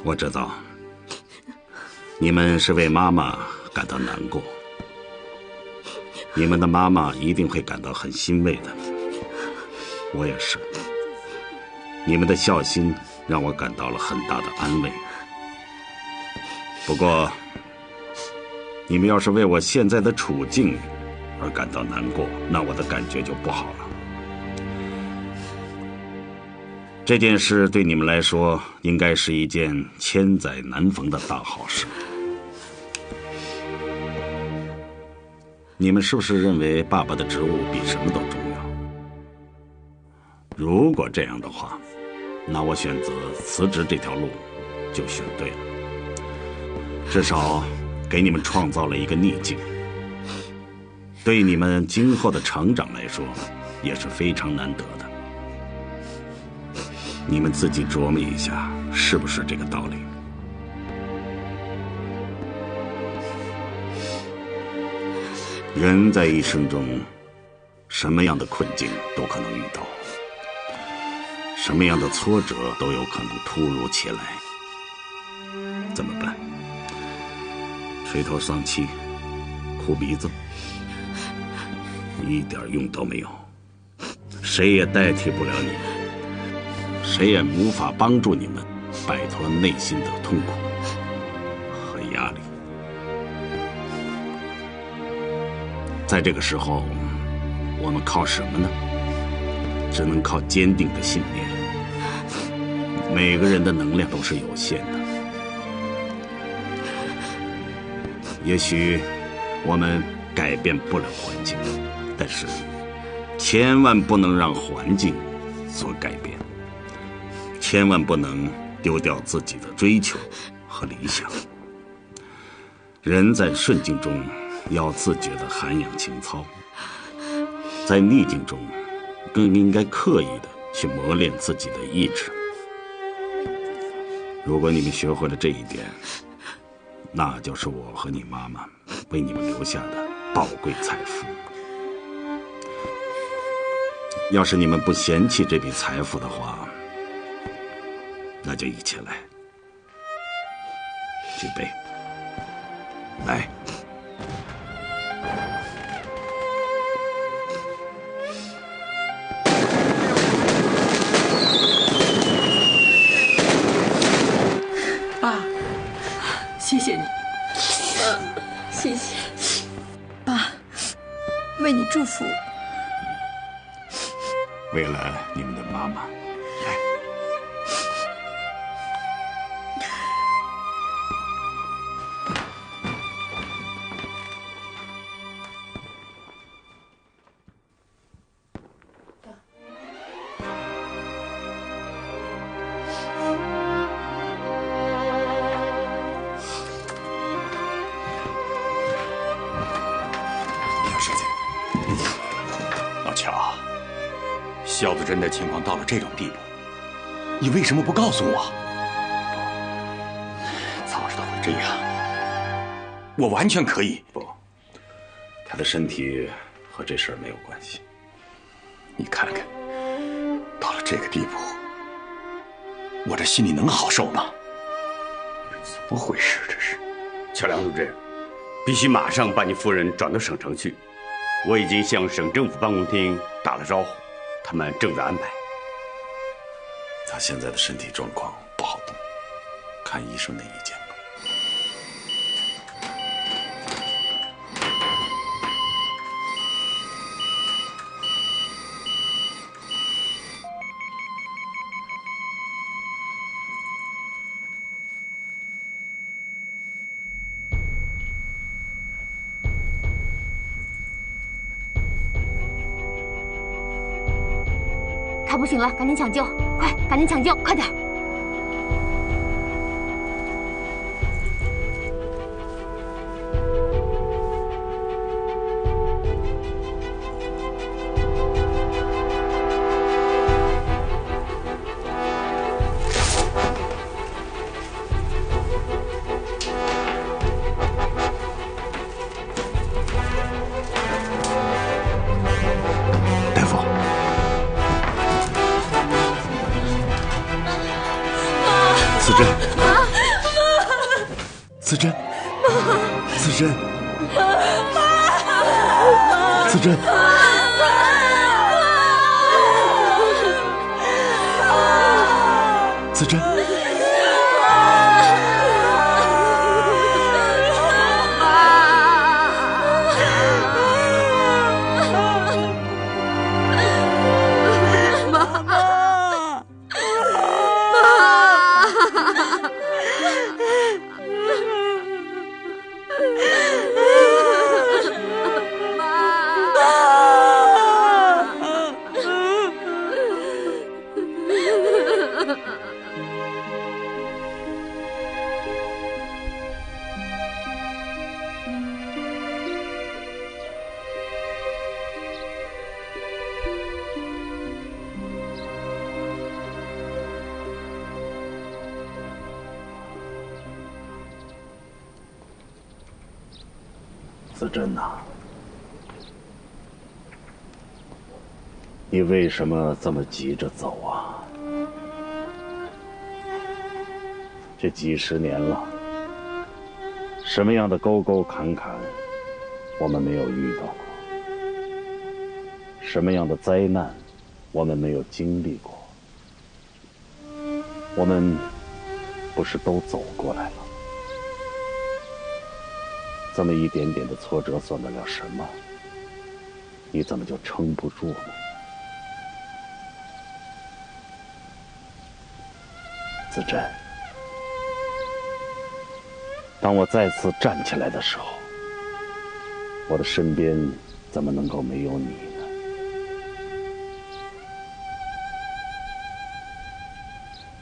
我知道，你们是为妈妈感到难过，你们的妈妈一定会感到很欣慰的。我也是，你们的孝心让我感到了很大的安慰。不过，你们要是为我现在的处境而感到难过，那我的感觉就不好了。这件事对你们来说，应该是一件千载难逢的大好事。你们是不是认为爸爸的职务比什么都重要？如果这样的话，那我选择辞职这条路就选对了。至少给你们创造了一个逆境，对你们今后的成长来说也是非常难得的。你们自己琢磨一下，是不是这个道理？人在一生中，什么样的困境都可能遇到，什么样的挫折都有可能突如其来。怎么办？垂头丧气，哭鼻子，一点用都没有。谁也代替不了你们，谁也无法帮助你们摆脱内心的痛苦和压力。在这个时候，我们靠什么呢？只能靠坚定的信念。每个人的能量都是有限的。也许我们改变不了环境，但是千万不能让环境所改变，千万不能丢掉自己的追求和理想。人在顺境中要自觉地涵养情操，在逆境中更应该刻意地去磨练自己的意志。如果你们学会了这一点，那就是我和你妈妈为你们留下的宝贵财富。要是你们不嫌弃这笔财富的话，那就一起来。举杯，来。爸，谢谢你。谢谢，爸，为你祝福。为了你们的妈妈，来。萧子珍的情况到了这种地步，你为什么不告诉我？早知道会这样，我完全可以。不，他的身体和这事儿没有关系。你看看，到了这个地步，我这心里能好受吗？怎么回事？这是，乔梁主任，必须马上把你夫人转到省城去。我已经向省政府办公厅打了招呼。他们正在安排。他现在的身体状况不好动，看医生的意见吧。他不行了，赶紧抢救！快，赶紧抢救，快点！大夫。子珍，子珍，子珍，子珍。子珍呐，你为什么这么急着走啊？这几十年了，什么样的沟沟坎坎，我们没有遇到过；什么样的灾难，我们没有经历过。我们不是都走过来了？这么一点点的挫折算得了什么？你怎么就撑不住呢？子珍，当我再次站起来的时候，我的身边怎么能够没有你呢？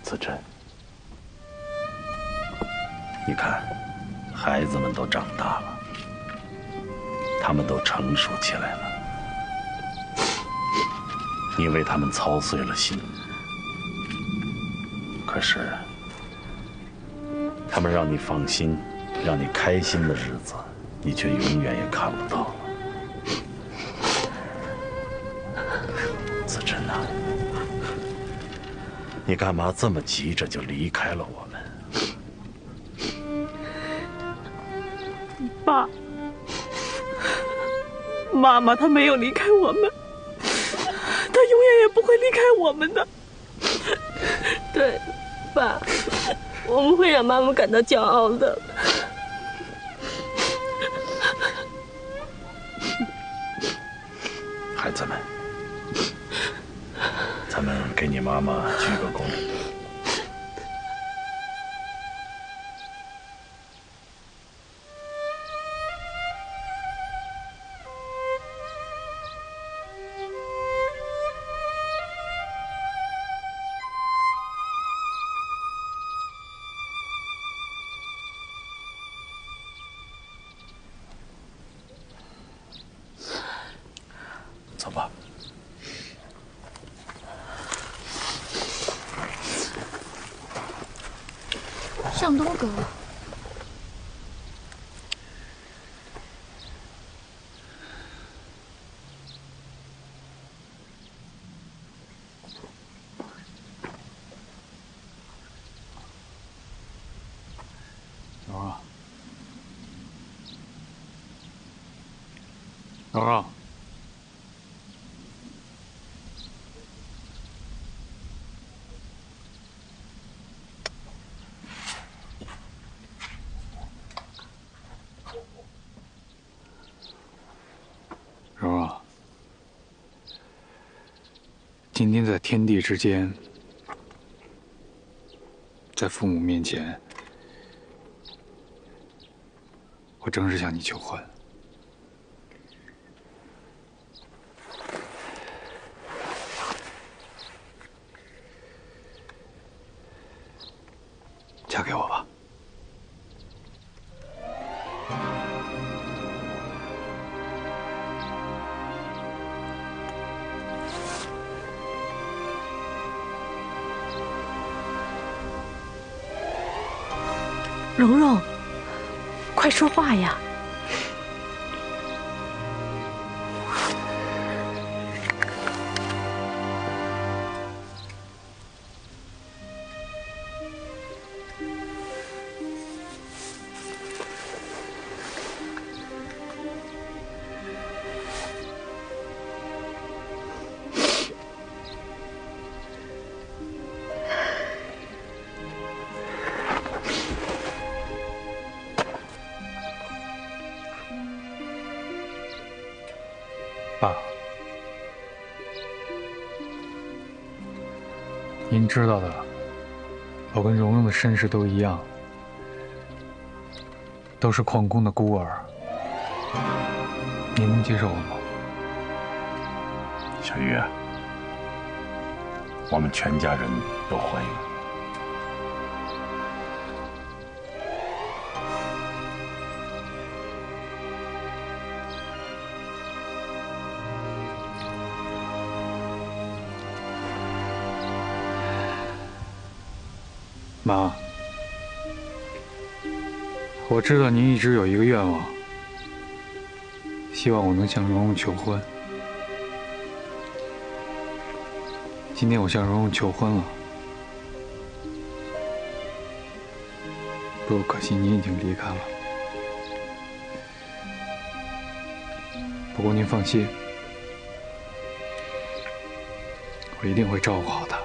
子珍，你看，孩子们都长大了，他们都成熟起来了，你为他们操碎了心，可是他们让你放心、让你开心的日子，你却永远也看不到了。子珍呐，你干嘛这么急着就离开了我们？爸，妈妈她没有离开我们，她永远也不会离开我们的。对，爸，我们会让妈妈感到骄傲的。孩子们，咱们给你妈妈鞠个躬。走吧。向东阁，柔儿，柔儿。柔儿，今天在天地之间，在父母面前，我正式向你求婚。嫁给我吧。蓉蓉，快说话呀！您知道的，我跟蓉蓉的身世都一样，都是矿工的孤儿。您能接受我吗？小玉，我们全家人都欢迎。妈，我知道您一直有一个愿望，希望我能向蓉蓉求婚。今天我向蓉蓉求婚了，不过可惜您已经离开了。不过您放心，我一定会照顾好她。